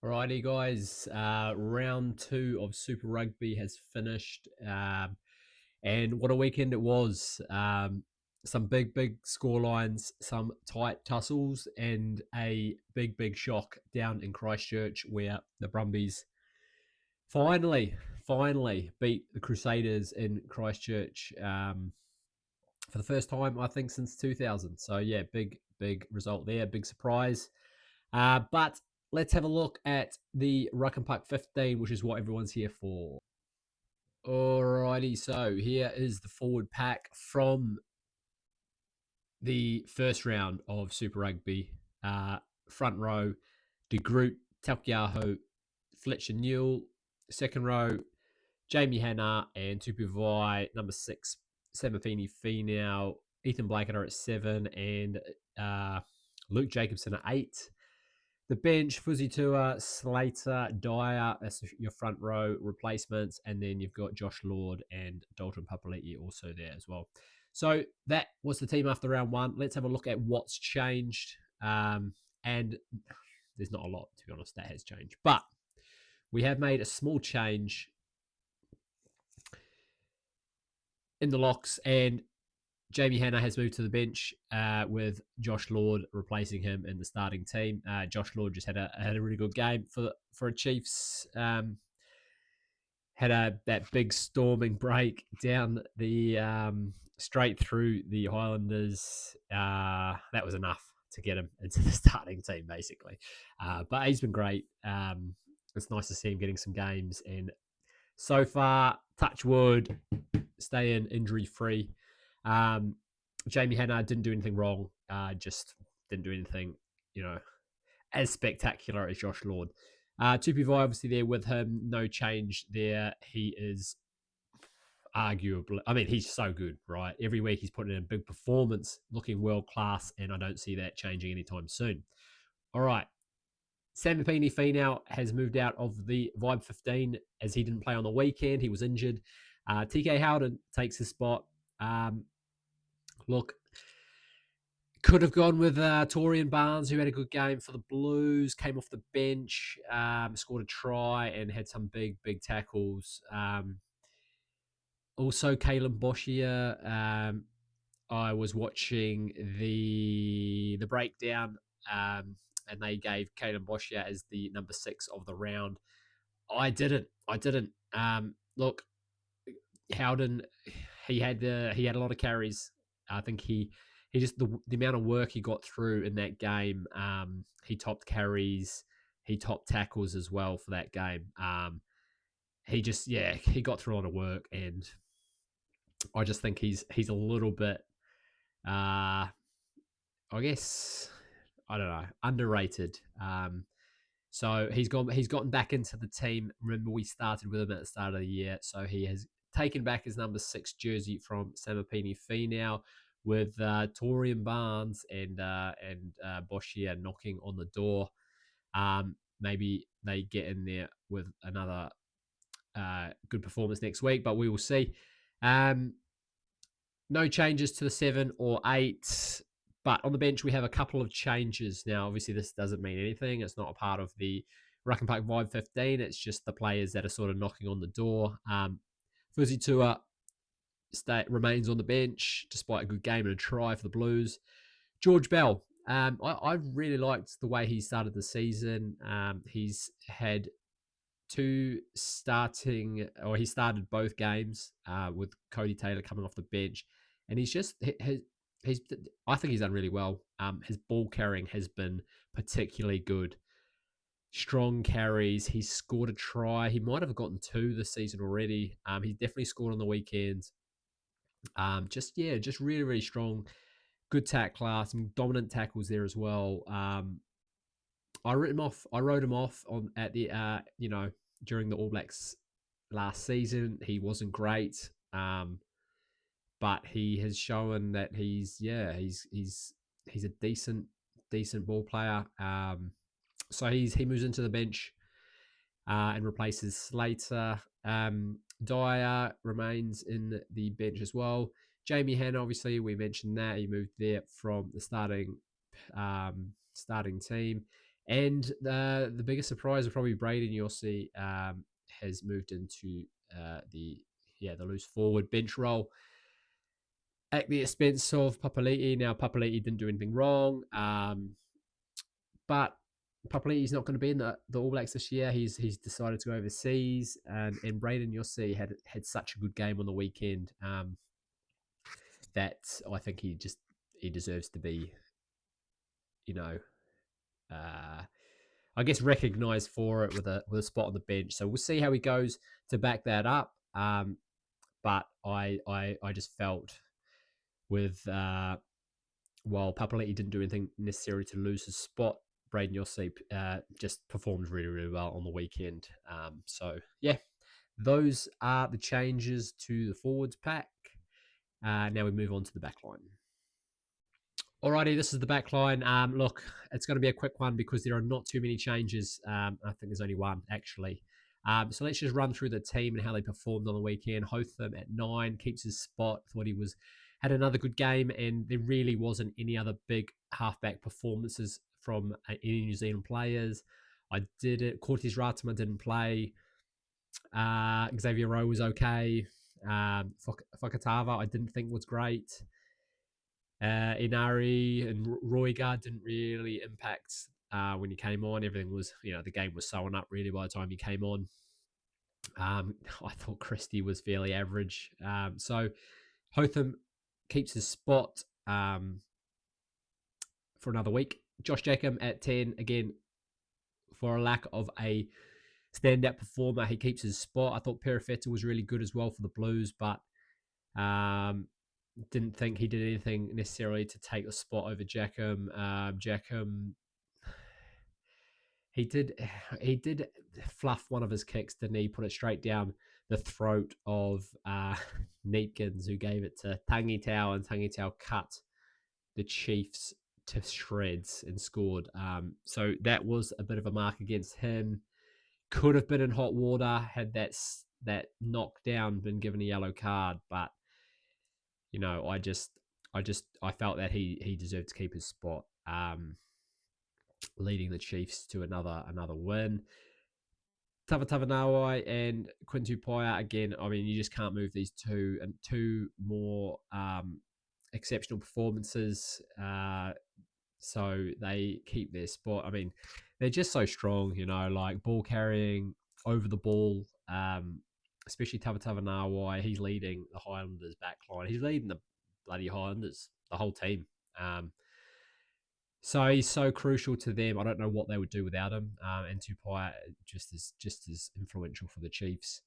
Alrighty, guys. Round two of Super Rugby has finished, and what a weekend it was. Some big score lines, some tight tussles, and a big shock down in Christchurch where the Brumbies finally beat the Crusaders in Christchurch for the first time, I think, since 2000. So yeah, big result there, big surprise. But let's have a look at the Ruck and Puck 15, which is what everyone's here for. Alrighty, so here is the forward pack from the first round of Super Rugby. Front row, De Groot, Takiaho, Fletcher Newell. Second row, Jamie Hanna and Tupu Vai. Number 6, Samapini Finau. Ethan Blackadder at 7 and Luke Jacobson at 8. The bench, Fuzzy Tua, Slater, Dyer, that's your front row replacements. And then you've got Josh Lord and Dalton Papali'i also there as well. So that was the team after round one. Let's have a look at what's changed. And there's not a lot, to be honest, that has changed. But we have made a small change in the locks, and Jamie Hanna has moved to the bench with Josh Lord replacing him in the starting team. Josh Lord just had a really good game for a Chiefs. Had that big storming break down the straight through the Highlanders. That was enough to get him into the starting team, basically. But he's been great. It's nice to see him getting some games, and so far, touch wood, staying injury free. Jamie Hanna didn't do anything wrong. Just didn't do anything, as spectacular as Josh Lord. Tupi Vai obviously there with him. No change there. He is arguably, he's so good, right? Every week he's putting in a big performance, looking world class, and I don't see that changing anytime soon. All right. Samapini Finau has moved out of the Vibe 15 as he didn't play on the weekend. He was injured. TK Howden takes his spot. Look, could have gone with Torian Barnes, who had a good game for the Blues, came off the bench, scored a try, and had some big tackles. Also, Kalen Boschia. I was watching the breakdown, and they gave Kalen Boschia as the number 6 of the round. I didn't. Look, Howden, he had a lot of carries. I think he just the amount of work he got through in that game. He topped carries, he topped tackles as well for that game. He got through a lot of work, and I just think he's a little bit, I guess, I don't know, underrated. So he's gotten back into the team. Remember, we started with him at the start of the year, so he has taken back his number 6 jersey from Samapini Finau with Torian Barnes and Boschia knocking on the door. Maybe they get in there with another good performance next week, but we will see. No changes to the 7 or 8. But on the bench, we have a couple of changes. Now, obviously, this doesn't mean anything. It's not a part of the Ruck and Puck Vibe 15. It's just the players that are sort of knocking on the door. Fuzzy Tua remains on the bench despite a good game and a try for the Blues. George Bell. I really liked the way he started the season. He's had he started both games with Cody Taylor coming off the bench, and I think he's done really well. His ball carrying has been particularly good. Strong carries. He's scored a try. He might have gotten 2 this season already. He definitely scored on the weekends. Just really strong. Good tackler, some dominant tackles there as well. I wrote him off on at the during the All Blacks last season. He wasn't great, but he has shown that he's a decent ball player. So he moves into the bench and replaces Slater. Dyer remains in the bench as well. Jamie Hanna, obviously, we mentioned that he moved there from the starting team. And the biggest surprise is probably Braden Yossi has moved into the loose forward bench role at the expense of Papali'i. Now Papali'i didn't do anything wrong, but Papali'i's not going to be in the All Blacks this year. He's decided to go overseas, and Braden Yossi had such a good game on the weekend that I think he deserves to be, you know, uh, I guess recognised for it with a spot on the bench. So we'll see how he goes to back that up. But I just felt with while Papali'i didn't do anything necessary to lose his spot, Braden Yossi just performed really, really well on the weekend. So yeah, those are the changes to the forwards pack. Now we move on to the back line. Alrighty, this is the back line. Look, it's going to be a quick one because there are not too many changes. I think there's only one, actually. So let's just run through the team and how they performed on the weekend. Hotham at 9 keeps his spot. Thought he had another good game, and there really wasn't any other big halfback performances from any New Zealand players. I did it. Cortes Ratama didn't play. Xavier Rowe was okay. Fakatava I didn't think was great. Inari and Roygaard didn't really impact when he came on. Everything was, the game was sewing up really by the time he came on. I thought Christie was fairly average. So Hotham keeps his spot for another week. Josh Jackham at 10, again, for a lack of a standout performer, he keeps his spot. I thought Perifetta was really good as well for the Blues, but didn't think he did anything necessarily to take the spot over Jackham. Jackham, he did fluff one of his kicks, didn't he? Put it straight down the throat of Neatkins, who gave it to Tangitau, and Tangitau cut the Chiefs to shreds and scored. So that was a bit of a mark against him. Could have been in hot water had that knockdown been given a yellow card, but I felt that he deserved to keep his spot, leading the Chiefs to another win. Tavatavanawai and Quintu Paia, again, I mean, you just can't move these two more exceptional performances. So they keep their spot. I mean, they're just so strong, like ball carrying, over the ball, especially Tavatavanawai. He's leading the Highlanders back line. He's leading the bloody Highlanders, the whole team. So he's so crucial to them. I don't know what they would do without him. And Tupai just as influential for the Chiefs.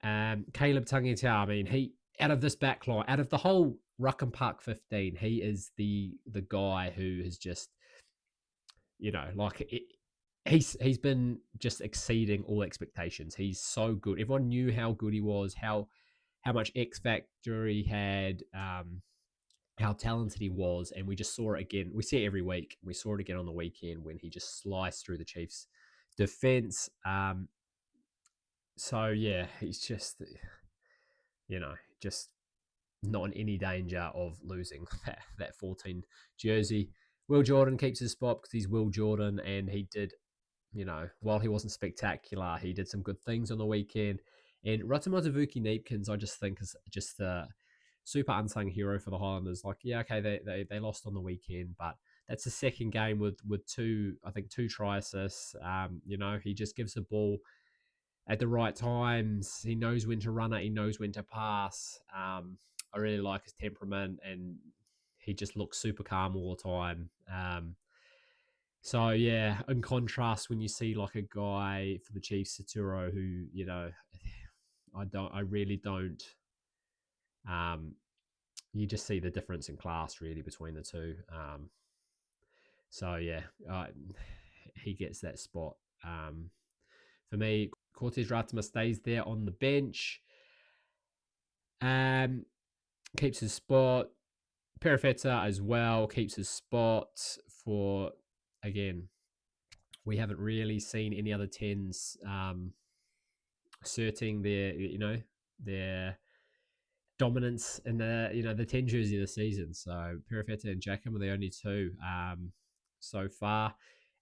Caleb Tangitau, I mean, he out of this back line, out of the whole Ruck and Park 15, he is the guy who has just, he's been just exceeding all expectations. He's so good. Everyone knew how good he was, how much X factor he had, how talented he was, and we just saw it again. We see it every week. We saw it again on the weekend when he just sliced through the Chiefs' defense. So yeah, he's just, just not in any danger of losing that 14 jersey. Will Jordan keeps his spot because he's Will Jordan, and he did, while he wasn't spectacular, he did some good things on the weekend. And Ratamazavuki Neepkins, I just think, is just a super unsung hero for the Highlanders. Like, yeah, okay, they lost on the weekend, but that's the second game with two try assists. He just gives the ball at the right times. He knows when to run it. He knows when to pass. I really like his temperament, and he just looks super calm all the time. So yeah, in contrast, when you see like a guy for the Chiefs, Saturo, who I really don't. You just see the difference in class really between the two. So yeah, he gets that spot. For me, Cortes Ratama stays there on the bench. Keeps his spot. Perifetta as well keeps his spot for, again, we haven't really seen any other 10s asserting their dominance in the 10 jersey of the season. So Perifetta and Jackham are the only two so far.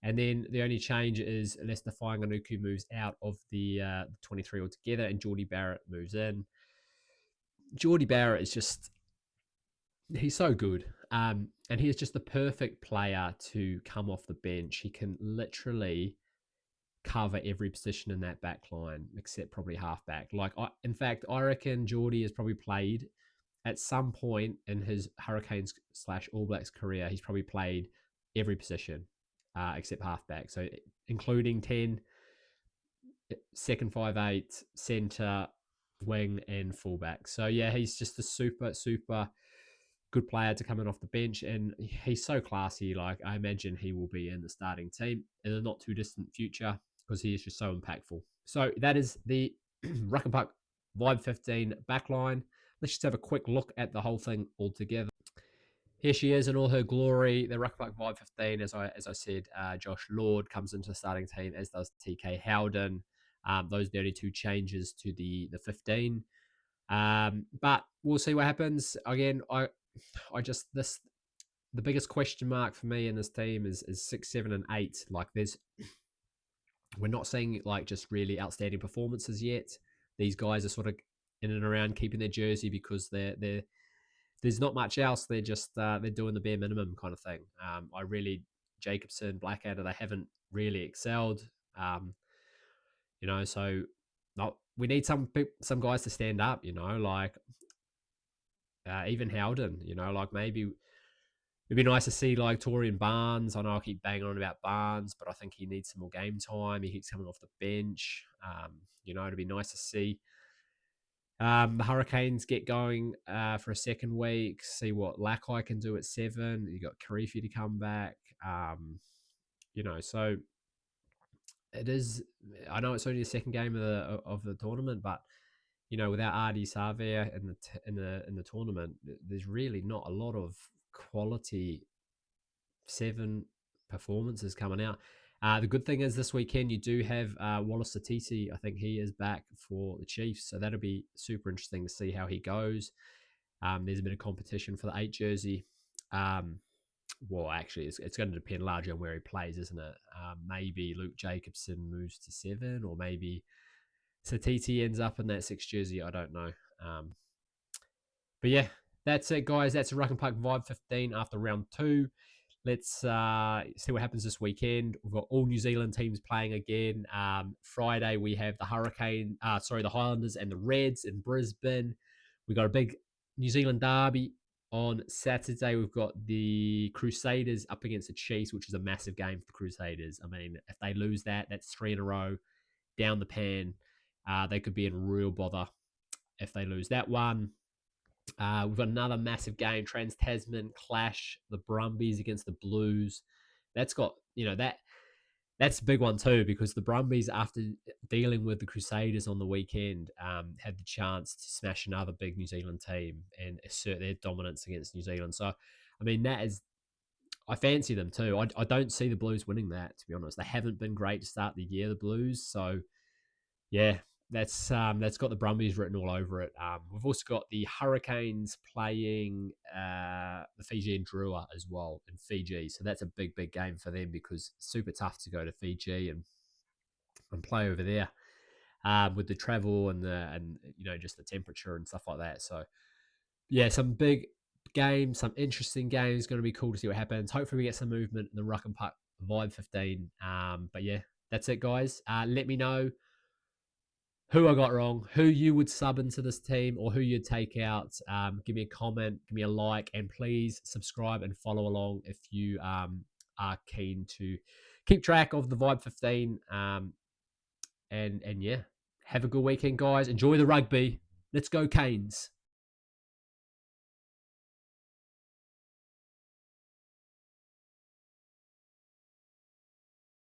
And then the only change is Lester Fainga'anuku moves out of the 23 altogether, and Jordie Barrett moves in. Jordie Barrett is just, he's so good. And he is just the perfect player to come off the bench. He can literally cover every position in that back line except probably halfback. In fact, I reckon Jordie has probably played at some point in his Hurricanes / All Blacks career. He's probably played every position except halfback. So including 10, second 5'8", centre, wing, and fullback. So yeah, he's just a super good player to come in off the bench, and he's so classy. Like, I imagine he will be in the starting team in the not too distant future because he is just so impactful. So that is the Ruck and Puck Vibe 15 backline. Let's just have a quick look at the whole thing altogether. Here she is in all her glory. The Ruck and Puck Vibe 15, as I said, Josh Lord comes into the starting team, as does TK Howden. Those are the only two changes to the 15. But we'll see what happens. Again, I just the biggest question mark for me in this team is 6, 7, and 8. Like, we're not seeing like just really outstanding performances yet. These guys are sort of in and around keeping their jersey because there's not much else. They're just they're doing the bare minimum kind of thing. Jacobson, Blackadder, they haven't really excelled. So we need some guys to stand up. Like even Howden. Like, maybe it'd be nice to see like Torian Barnes. I know I keep banging on about Barnes, but I think he needs some more game time. He keeps coming off the bench. It'd be nice to see the Hurricanes get going for a second week. See what Lakai can do at 7. You got Karifi to come back. So it is. I know it's only the second game of the tournament, but without Ardie Savea in the tournament, there's really not a lot of quality 7 performances coming out. The good thing is this weekend you do have Wallace Satisi. I think he is back for the Chiefs, so that'll be super interesting to see how he goes. There's a bit of competition for the 8 jersey. Well, actually, it's going to depend largely on where he plays, isn't it? Maybe Luke Jacobson moves to 7, or maybe Satiti ends up in that 6 jersey. I don't know. But yeah, that's it, guys. That's a Ruck and Puck Vibe 15 after round 2. Let's see what happens this weekend. We've got all New Zealand teams playing again. Friday, we have the the Highlanders and the Reds in Brisbane. We got a big New Zealand derby on Saturday. We've got the Crusaders up against the Chiefs, which is a massive game for the Crusaders. I mean, if they lose that, that's 3 in a row down the pan. They could be in real bother if they lose that one. We've got another massive game, Trans-Tasman clash, the Brumbies against the Blues. That's got, that's a big one too, because the Brumbies, after dealing with the Crusaders on the weekend, had the chance to smash another big New Zealand team and assert their dominance against New Zealand. So, I mean, I fancy them too. I don't see the Blues winning that, to be honest. They haven't been great to start the year, the Blues. So, yeah, that's got the Brumbies written all over it. We've also got the Hurricanes playing the Fijian Drua as well in Fiji, so that's a big game for them because it's super tough to go to Fiji and play over there with the travel and just the temperature and stuff like that. So yeah, some big games, some interesting games. Going to be cool to see what happens. Hopefully we get some movement in the Ruck and Puck Vibe 15. But yeah, that's it, guys. Let me know who I got wrong, who you would sub into this team, or who you'd take out. Give me a comment, give me a like, and please subscribe and follow along if you are keen to keep track of the Vibe 15. And yeah, have a good weekend, guys. Enjoy the rugby. Let's go, Canes.